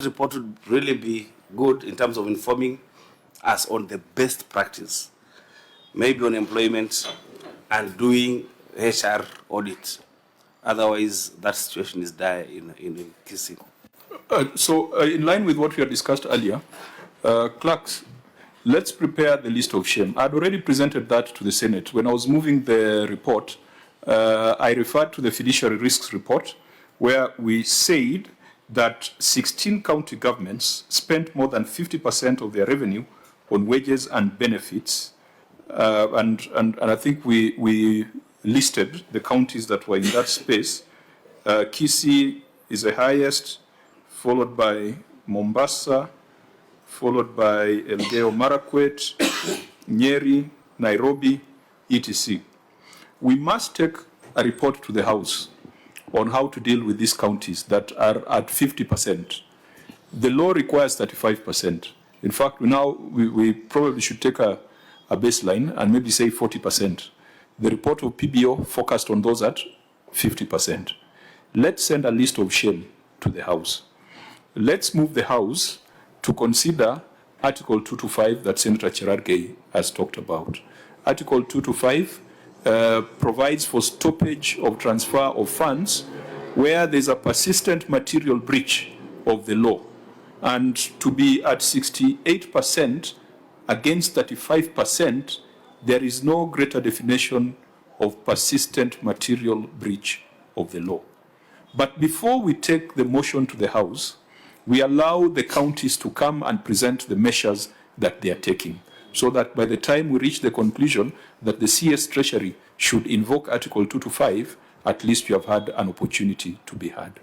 report would really be good in terms of informing us on the best practice, maybe on employment and doing HR audit. Otherwise, that situation is dire in Kisii. In line with what we had discussed earlier, clerks, let's prepare the list of shame. I'd already presented that to the Senate. When I was moving the report, I referred to the fiduciary risks report, where we said that 16 county governments spent more than 50% of their revenue on wages and benefits. And I think we listed the counties that were in that space. Kisii is the highest, followed by Mombasa, followed by Elgeyo Marakwet, Nyeri, Nairobi, etc. We must take a report to the House on how to deal with these counties that are at 50%. The law requires 35%. In fact, we probably should take a baseline and maybe say 40%. The report of PBO focused on those at 50%. Let's send a list of shame to the House. Let's move the House to consider Article 225 that Senator Cherargei has talked about. Article 225 provides for stoppage of transfer of funds where there's a persistent material breach of the law, and to be at 68% against 35%, there is no greater definition of persistent material breach of the law. But before we take the motion to the House, we allow the counties to come and present the measures that they are taking, so that by the time we reach the conclusion that the CS Treasury should invoke Article 225, at least you have had an opportunity to be heard.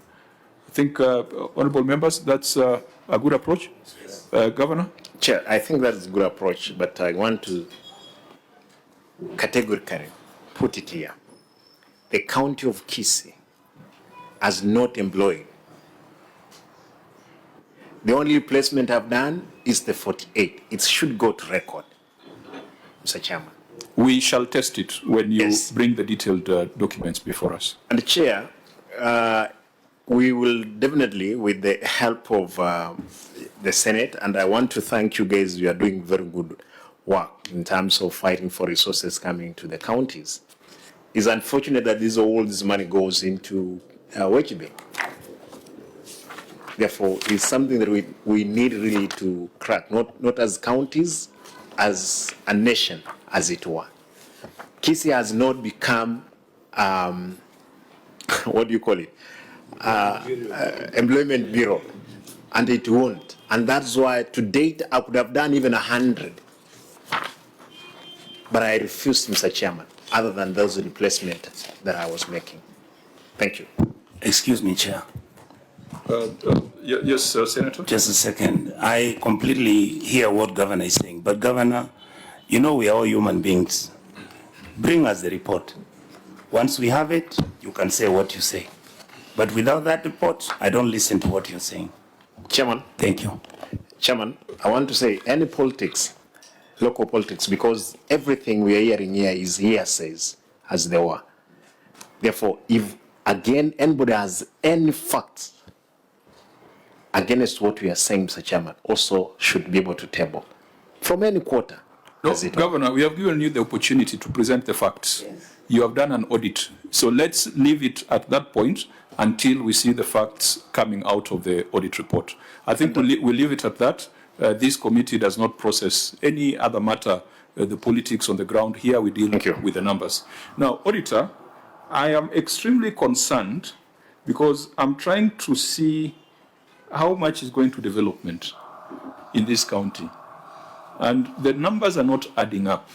I think, honorable members, that's a good approach. Yes. Governor? Chair, I think that's a good approach, but I want to categorically put it here. The county of Kisii has not employed. The only replacement I've done is the 48. It should go to record, Mr. Chairman. We shall test it when you bring the detailed documents before us. And Chair, we will definitely, with the help of the Senate, and I want to thank you guys, you are doing very good work in terms of fighting for resources coming to the counties. It's unfortunate that all this money goes into wage bill. Therefore, it's something that we need really to crack, not as counties, as a nation, as it were. Kisii has not become, what do you call it? Employment Bureau, and it won't. And that's why to date, I could have done even 100. But I refused, Mr. Chairman, other than those replacements that I was making. Thank you. Excuse me, Chair. Yes, Senator? Just a second. I completely hear what Governor is saying. But Governor, you know we are all human beings. Bring us the report. Once we have it, you can say what you say. But without that report, I don't listen to what you're saying. Chairman. Thank you. Chairman, I want to say any politics, local politics, because everything we are hearing here is hearsays, as they were. Therefore, if, again, anybody has any facts against what we are saying, Mr. Chairman, also should be able to table from any quarter. No, Governor, we have given you the opportunity to present the facts. Yes. You have done an audit. So let's leave it at that point until we see the facts coming out of the audit report. I think we'll leave it at that. This committee does not process any other matter, the politics on the ground. Here we deal with the numbers. Now, Auditor, I am extremely concerned because I'm trying to see how much is going to development in this county. And the numbers are not adding up.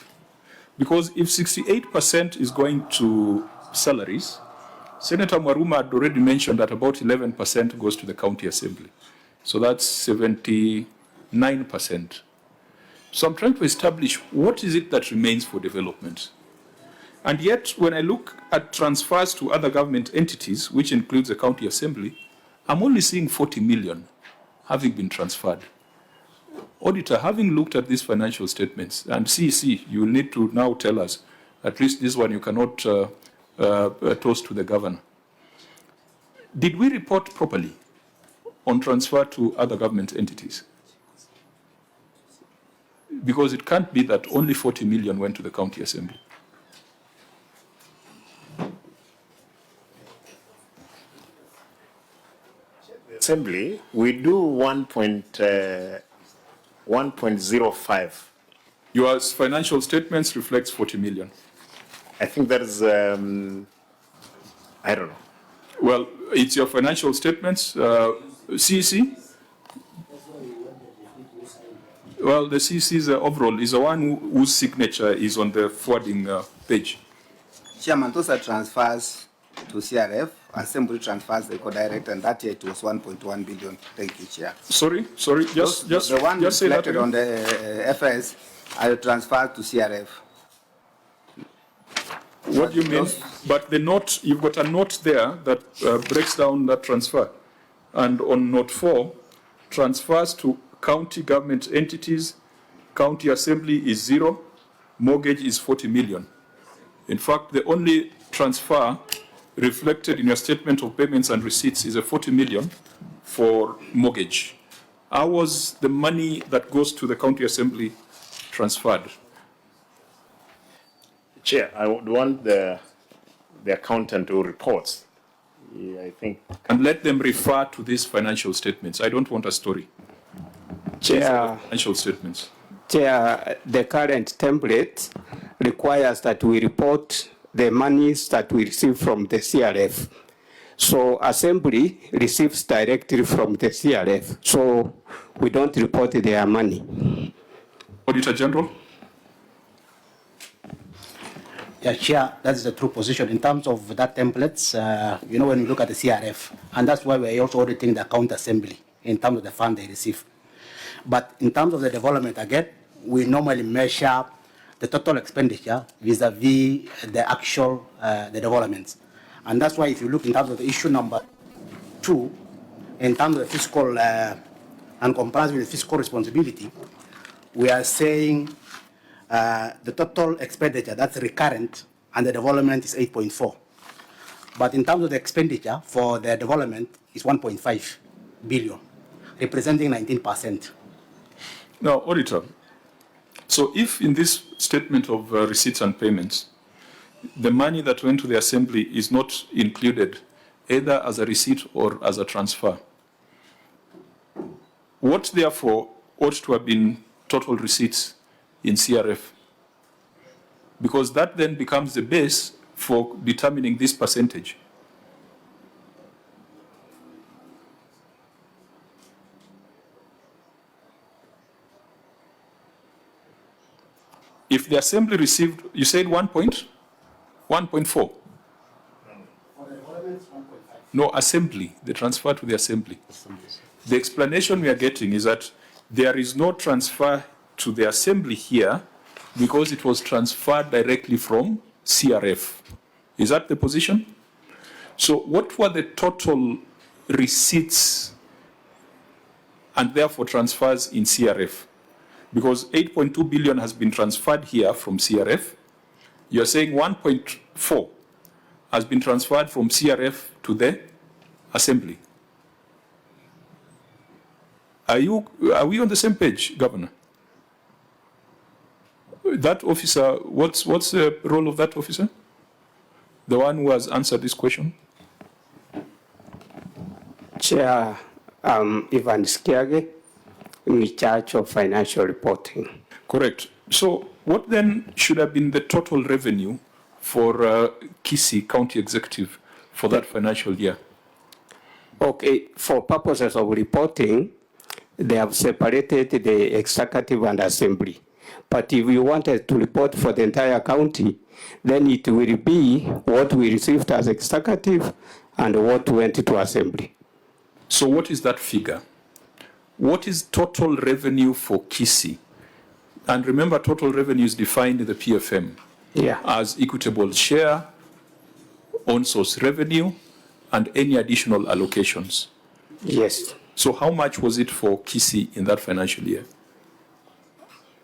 Because if 68% is going to salaries, Senator Mwaruma had already mentioned that about 11% goes to the county assembly. So that's 79%. So I'm trying to establish what is it that remains for development. And yet, when I look at transfers to other government entities, which includes the county assembly, I'm only seeing 40 million having been transferred. Auditor, having looked at these financial statements, and CEC, you will need to now tell us, at least this one you cannot toast to the governor. Did we report properly on transfer to other government entities? Because it can't be that only 40 million went to the county assembly. Assembly, we do 1.05. Your financial statements reflects 40 million. I think that is, I don't know. Well, it's your financial statements, CEC. Well, the CEC's overall is the one whose signature is on the forwarding page. Chairman, those are transfers to CRF, Assembly transfers the co-director, and that year it was 1.1 billion. Thank you, Chair. Sorry, just the one just say that reflected on the FS are transferred to CRF. What do you mean? But the note, you've got a note there that breaks down that transfer. And on note 4, transfers to county government entities, county assembly is 0, mortgage is 40 million. In fact, the only transfer reflected in your statement of payments and receipts is a 40 million for mortgage. How was the money that goes to the county assembly transferred? Chair, I would want the accountant to report. Yeah, I think. And let them refer to these financial statements. I don't want a story. Chair, Financial statements. Chair, the current template requires that we report the monies that we receive from the CRF. So Assembly receives directly from the CRF. So we don't report their money. Auditor General? Yeah, Chair, that's the true position. In terms of that templates, you know, when you look at the CRF, and that's why we're also auditing the account assembly in terms of the fund they receive. But in terms of the development, again, we normally measure the total expenditure vis-a-vis the actual the developments. And that's why if you look in terms of the issue number 2, in terms of the fiscal and compliance with the fiscal responsibility, we are saying the total expenditure, that's recurrent, and the development is 8.4. But in terms of the expenditure for the development is 1.5 billion, representing 19%. Now, Auditor, so if in this statement of receipts and payments, the money that went to the assembly is not included either as a receipt or as a transfer, what therefore ought to have been total receipts in CRF? Because that then becomes the base for determining this percentage. If the assembly received, you said 1.4? No, assembly, the transfer to the assembly. The explanation we are getting is that there is no transfer to the assembly here because it was transferred directly from CRF. Is that the position? So what were the total receipts and therefore transfers in CRF? Because 8.2 billion has been transferred here from CRF. You're saying 1.4 has been transferred from CRF to the assembly. Are we on the same page, Governor? That officer, what's the role of that officer? The one who has answered this question? Chair, Ivan Skiage, in charge of financial reporting. Correct. So what then should have been the total revenue for Kisii County Executive for that financial year? Okay, for purposes of reporting, they have separated the executive and assembly. But if you wanted to report for the entire county, then it will be what we received as executive and what went to assembly. So what is that figure? What is total revenue for Kisii? And remember, total revenue is defined in the PFM as equitable share, own source revenue, and any additional allocations. Yes. So how much was it for Kisii in that financial year?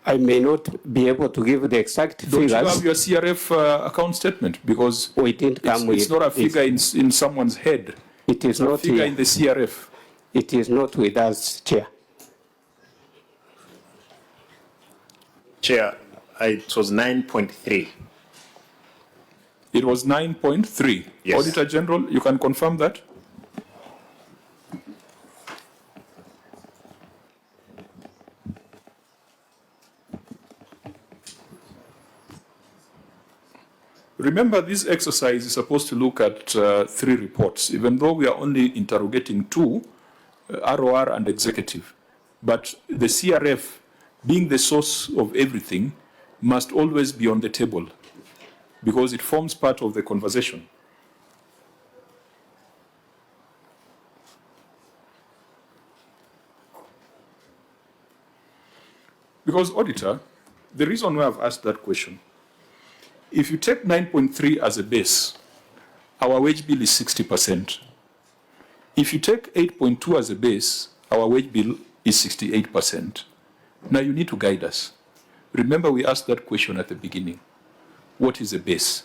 I may not be able to give the exact figures. Don't you have your CRF account statement? Because we didn't come it's not a figure in someone's head. It is not not a figure here. in the CRF. It is not with us, Chair. Chair, it was 9.3. It was 9.3. Yes. Auditor General, you can confirm that? Remember, this exercise is supposed to look at 3 reports, even though we are only interrogating 2, ROR and executive. But the CRF, being the source of everything, must always be on the table because it forms part of the conversation. Because, Auditor, the reason why I've asked that question, if you take 9.3 as a base, our wage bill is 60%. If you take 8.2 as a base, our wage bill is 68%. Now you need to guide us. Remember, we asked that question at the beginning. What is a base?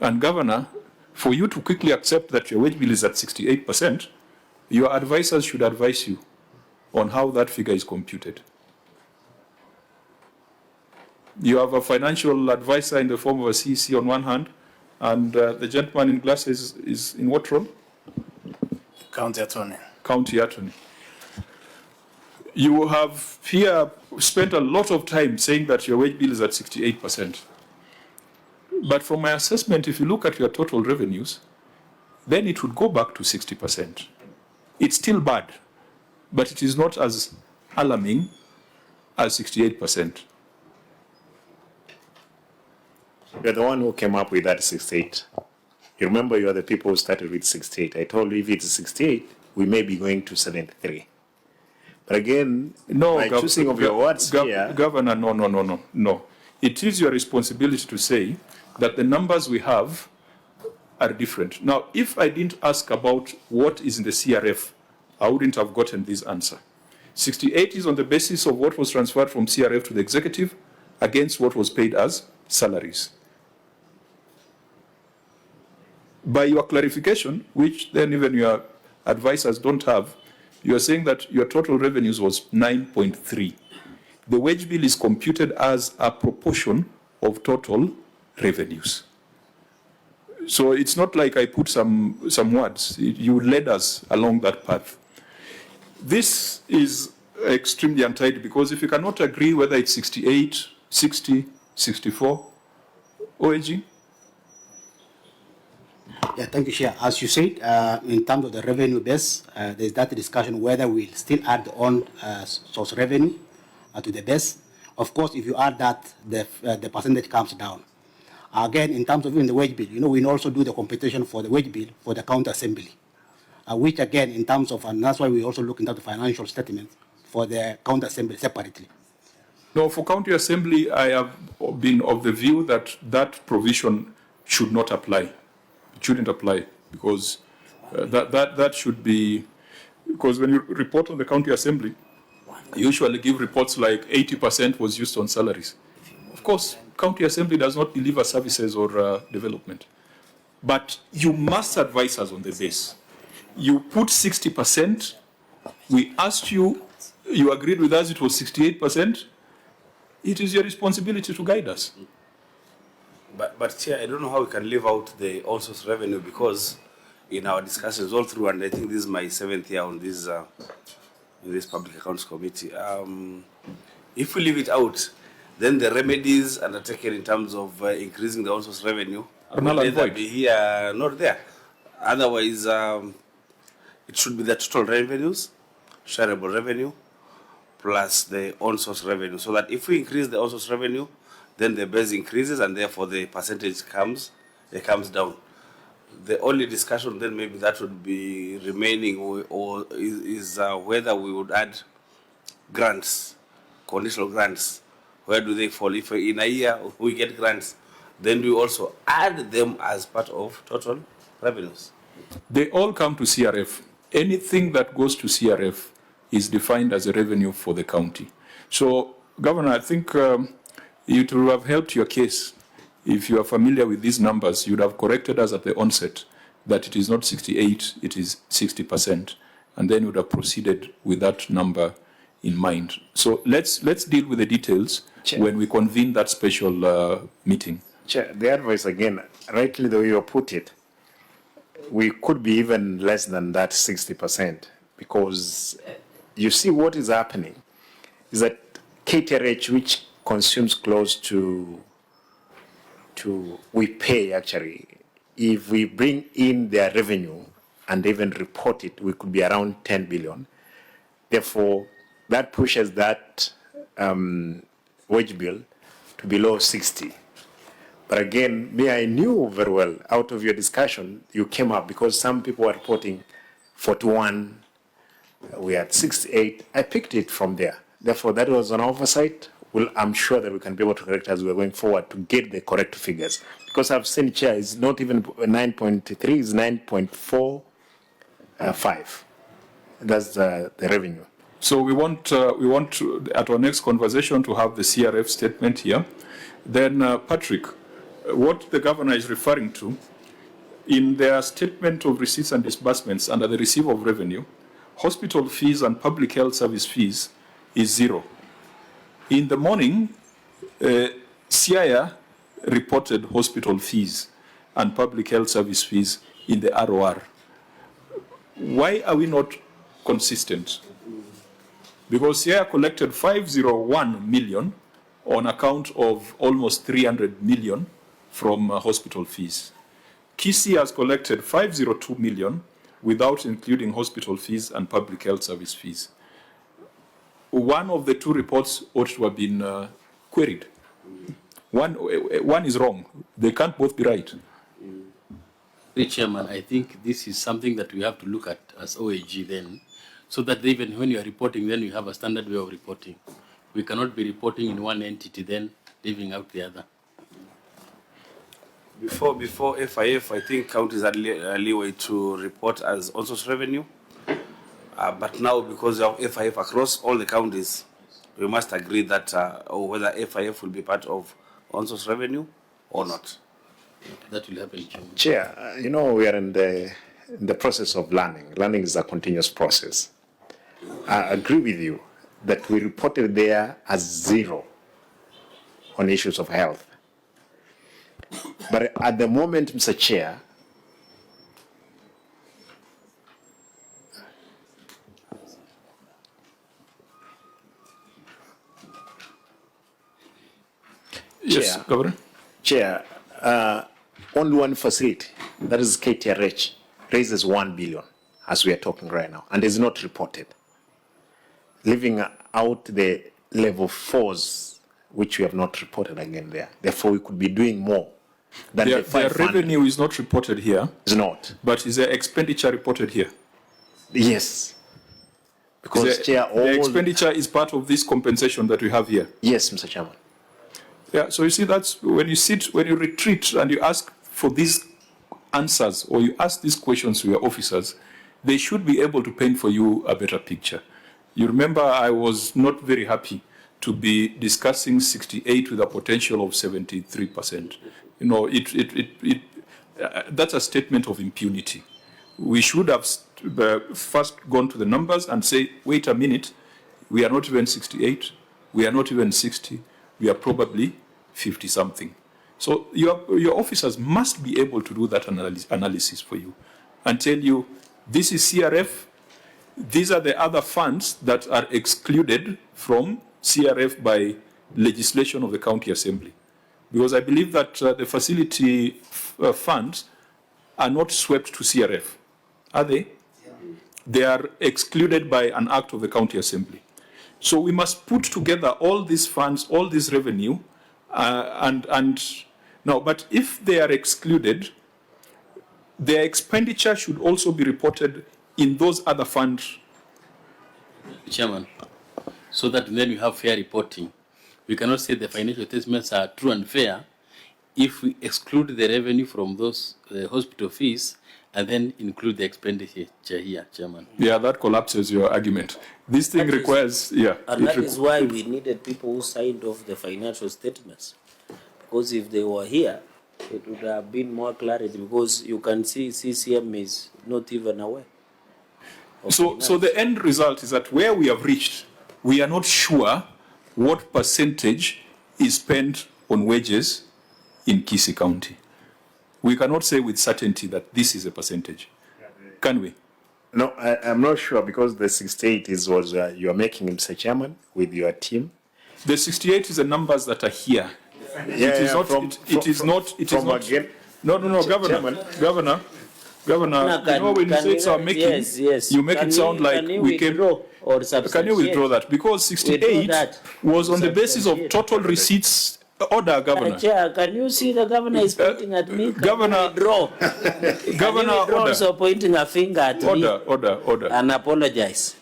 And Governor, for you to quickly accept that your wage bill is at 68%, your advisors should advise you on how that figure is computed. You have a financial advisor in the form of a CEC on one hand, and the gentleman in glasses is in what role? County Attorney. County Attorney. You have here spent a lot of time saying that your wage bill is at 68%. But from my assessment, if you look at your total revenues, then it would go back to 60%. It's still bad, but it is not as alarming as 68%. You're the one who came up with that 68. You remember you are the people who started with 68. I told you if it's 68, we may be going to 73. But again, by choosing of your words here... Governor, no. It is your responsibility to say that the numbers we have are different. Now, if I didn't ask about what is in the CRF, I wouldn't have gotten this answer. 68 is on the basis of what was transferred from CRF to the executive against what was paid as salaries. By your clarification, which then even your advisors don't have, you are saying that your total revenues was 9.3. The wage bill is computed as a proportion of total revenues. So it's not like I put some words. You led us along that path. This is extremely untidy because if you cannot agree whether it's 68, 60, 64, OAG? Yeah, thank you, Chair. As you said, in terms of the revenue base, there's that discussion whether we'll still add on source revenue to the base. Of course, if you add that, the percentage comes down. Again, in terms of even the wage bill, we also do the computation for the wage bill for the county assembly, which again, in terms of, and that's why we also look into the financial statements for the county assembly separately. No, for county assembly, I have been of the view that that provision should not apply. It shouldn't apply because that should be, because when you report on the county assembly, you usually give reports like 80% was used on salaries. Of course, county assembly does not deliver services or development. But you must advise us on the base. You put 60%, we asked you, you agreed with us it was 68%. It is your responsibility to guide us. But Chair, I don't know how we can leave out the on-source revenue because in our discussions all through, and I think this is my 7th year on this in this Public Accounts Committee, if we leave it out, then the remedies undertaken in terms of increasing the on-source revenue will either be here, not there. Otherwise, it should be the total revenues, shareable revenue, plus the on-source revenue, so that if we increase the on-source revenue, then the base increases and therefore the percentage comes down. The only discussion then maybe that would be remaining or is whether we would add grants, conditional grants. Where do they fall? If in a year we get grants, then we also add them as part of total revenues. They all come to CRF. Anything that goes to CRF is defined as a revenue for the county. So, Governor, I think it would have helped your case if you are familiar with these numbers. You would have corrected us at the onset that it is not 68, it is 60%. And then would have proceeded with that number in mind. So let's deal with the details when we convene that special meeting. Chair, the advice again, rightly the way you put it, we could be even less than that 60%, because you see what is happening is that KTRH, which consumes close to we pay actually, if we bring in their revenue and even report it, we could be around 10 billion. Therefore, that pushes that wage bill to below 60. But again, me, I knew very well, out of your discussion, you came up because some people were reporting 41, we had 68. I picked it from there. Therefore, that was an oversight. Well, I'm sure that we can be able to correct as we're going forward to get the correct figures. Because I've seen, Chair, it's not even 9.3, it's 9.45. That's the revenue. So we want to, at our next conversation, to have the CRF statement here. Then, Patrick, what the governor is referring to, in their statement of receipts and disbursements under the receipt of revenue, hospital fees and public health service fees is 0. In the morning, CIA reported hospital fees and public health service fees in the ROR. Why are we not consistent? Because CIA collected 501 million on account of almost 300 million from hospital fees. KC has collected 502 million without including hospital fees and public health service fees. One of the two reports ought to have been queried. One is wrong. They can't both be right. Chairman, I think this is something that we have to look at as OAG then, so that even when you are reporting, then you have a standard way of reporting. We cannot be reporting in one entity, then leaving out the other. Before FIF, I think counties had leeway to report as on-source revenue. But now, because of FIF across all the counties, we must agree that whether FIF will be part of on-source revenue or not. That will happen, Chairman. Chair, you know, we are in the process of learning. Learning is a continuous process. I agree with you that we reported there as 0 on issues of health. But at the moment, Mr. Chair, yes, Chair, Governor. Chair, only one facility, that is KTRH, raises 1 billion as we are talking right now, and is not reported, leaving out the level 4s, which we have not reported again there. Therefore, we could be doing more than the 500. Their revenue is not reported here. It's not. But is their expenditure reported here? Yes. Because, Chair, all... The expenditure is part of this compensation that we have here. Yes, Mr. Chairman. Yeah, so you see, that's when you retreat and you ask for these answers or you ask these questions to your officers, they should be able to paint for you a better picture. You remember I was not very happy to be discussing 68 with a potential of 73%. You know, that's a statement of impunity. We should have first gone to the numbers and say, wait a minute, we are not even 68, we are not even 60, we are probably 50-something. So your officers must be able to do that analysis for you and tell you, this is CRF, these are the other funds that are excluded from CRF by legislation of the county assembly. Because I believe that the facility funds are not swept to CRF, are they? Yeah. They are excluded by an act of the county assembly. So we must put together all these funds, all this revenue, no, but if they are excluded, their expenditure should also be reported in those other funds. Chairman, so that then you have fair reporting. We cannot say the financial statements are true and fair if we exclude the revenue from those hospital fees and then include the expenditure here, Chairman. Yeah, that collapses your argument. This thing requires, And that is why we needed people who signed off the financial statements. Because if they were here, it would have been more clarity, because you can see CCM is not even aware. So the end result is that where we have reached, we are not sure what percentage is spent on wages in Kisii County. We cannot say with certainty that this is a percentage. Can we? No, I'm not sure, because the 68 was you are making, Mr. Chairman, with your team. The 68 is the numbers that are here. Yeah, it is not. No, Governor. No, you know, when you say it's our making, yes. you make it sound like we came. Or can you withdraw that? Because 68 was on the basis of total receipts. Order, Governor. Chair, can you see the governor is pointing at me? Governor, Governor, order. Also pointing a finger at me. Order. And apologize.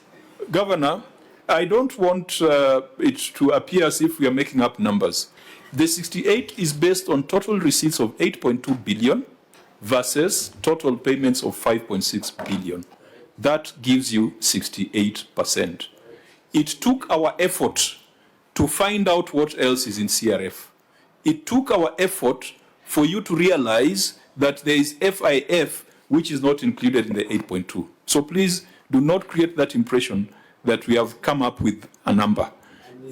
Governor, I don't want it to appear as if we are making up numbers. The 68 is based on total receipts of 8.2 billion versus total payments of 5.6 billion. That gives you 68%. It took our effort to find out what else is in CRF. It took our effort for you to realize that there is FIF, which is not included in the 8.2. So please do not create that impression that we have come up with a number.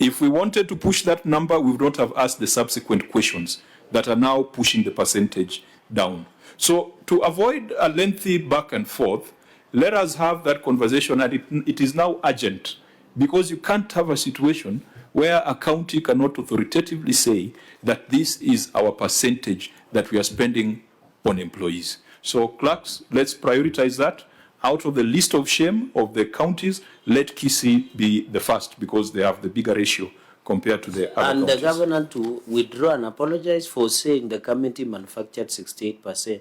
If we wanted to push that number, we would not have asked the subsequent questions that are now pushing the percentage down. So to avoid a lengthy back and forth, let us have that conversation, and it is now urgent, because you can't have a situation where a county cannot authoritatively say that this is our percentage that we are spending on employees. So clerks, let's prioritize that. Out of the list of shame of the counties, let Kisii be the first, because they have the bigger ratio compared to the other counties. And the governor to withdraw and apologize for saying the committee manufactured 68%.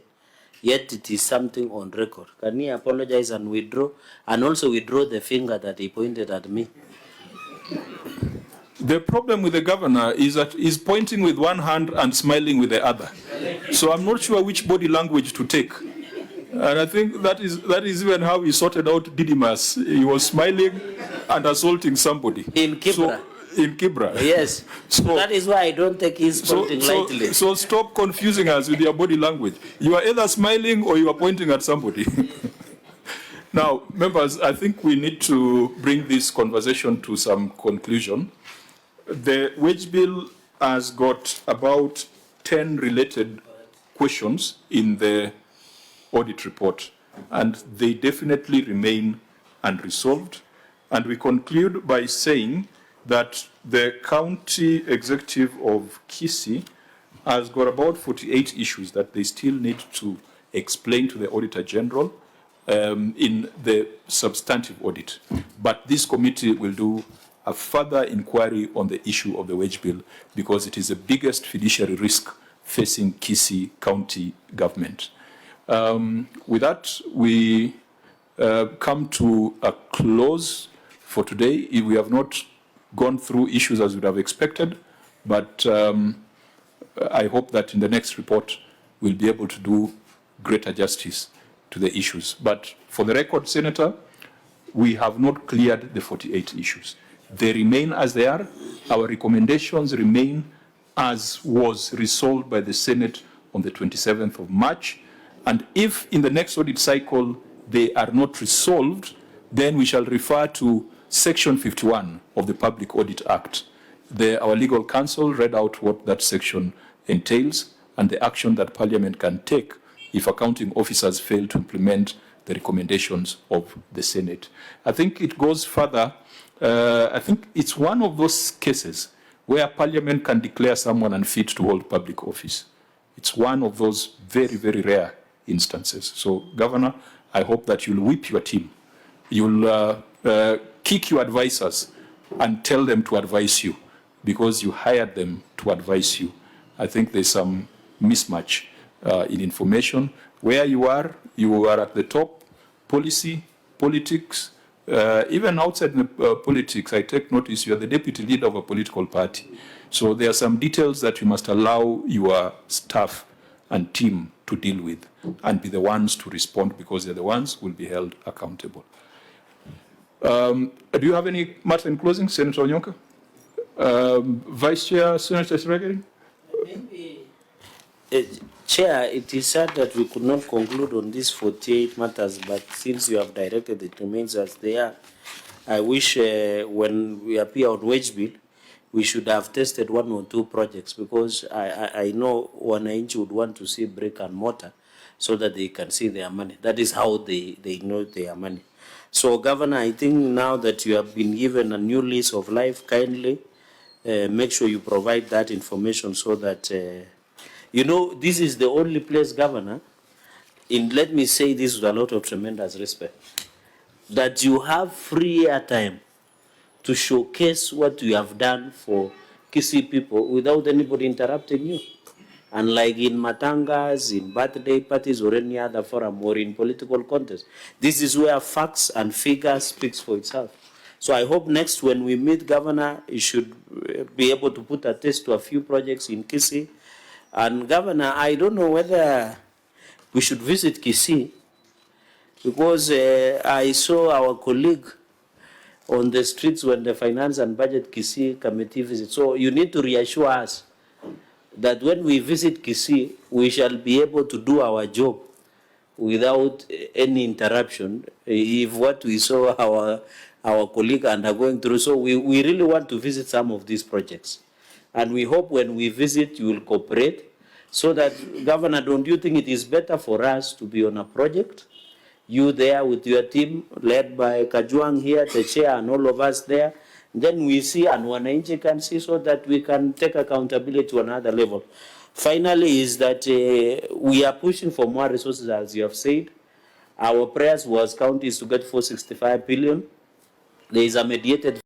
Yet it is something on record. Can he apologize and withdraw? And also withdraw the finger that he pointed at me? The problem with the governor is that he's pointing with one hand and smiling with the other. So I'm not sure which body language to take. And I think that is even how he sorted out Didymus. He was smiling and assaulting somebody. In Kibra. In Kibra. Yes. So that is why I don't take his pointing lightly. So stop confusing us with your body language. You are either smiling or you are pointing at somebody. Now, members, I think we need to bring this conversation to some conclusion. The wage bill has got about 10 related questions in the audit report, and they definitely remain unresolved. And we conclude by saying that the county executive of Kisii has got about 48 issues that they still need to explain to the Auditor General in the substantive audit. But this committee will do a further inquiry on the issue of the wage bill, because it is the biggest fiduciary risk facing Kisii County government. With that, we come to a close for today. We have not gone through issues as we would have expected, but I hope that in the next report we'll be able to do greater justice to the issues. But for the record, Senator, we have not cleared the 48 issues. They remain as they are. Our recommendations remain as was resolved by the Senate on the 27th of March. And if in the next audit cycle they are not resolved, then we shall refer to Section 51 of the Public Audit Act. Our legal counsel read out what that section entails and the action that Parliament can take if accounting officers fail to implement the recommendations of the Senate. I think it goes further. I think it's one of those cases where Parliament can declare someone unfit to hold public office. It's one of those very, very rare instances. So, Governor, I hope that you'll whip your team. You'll kick your advisors and tell them to advise you, because you hired them to advise you. I think there's some mismatch in information. Where you are at the top, policy, politics, even outside politics, I take notice you are the deputy leader of a political party. So there are some details that you must allow your staff and team to deal with and be the ones to respond, because they're the ones who will be held accountable. Do you have any matter in closing, Senator Onyonka? Vice Chair, Senator Sregeri? Maybe, Chair, it is sad that we could not conclude on these 48 matters, but since you have directed, it remains as they are. I wish when we appear on wage bill, we should have tested 1 or 2 projects, because I know wananchi would want to see brick and mortar so that they can see their money. That is how they know their money. So, Governor, I think now that you have been given a new lease of life, kindly make sure you provide that information so that you know, this is the only place, Governor, let me say this with a lot of tremendous respect, that you have free airtime to showcase what you have done for Kisii people without anybody interrupting you. Unlike in matangas, in birthday parties, or any other forum, or in political contests. This is where facts and figures speaks for itself. So I hope next when we meet, Governor, you should be able to put a test to a few projects in Kisii. And Governor, I don't know whether we should visit Kisii, because I saw our colleague on the streets when the Finance and Budget Kisii Committee visit. So you need to reassure us that when we visit Kisii, we shall be able to do our job without any interruption. If what we saw our colleague undergoing through, so we really want to visit some of these projects. And we hope when we visit, you will cooperate, so that, Governor, don't you think it is better for us to be on a project, you there with your team, led by Kajuang here, the chair, and all of us there, then we see and wananchi can see, so that we can take accountability to another level. Finally, is that we are pushing for more resources, as you have said. Our prayers was county is to get 465 billion. There is a mediated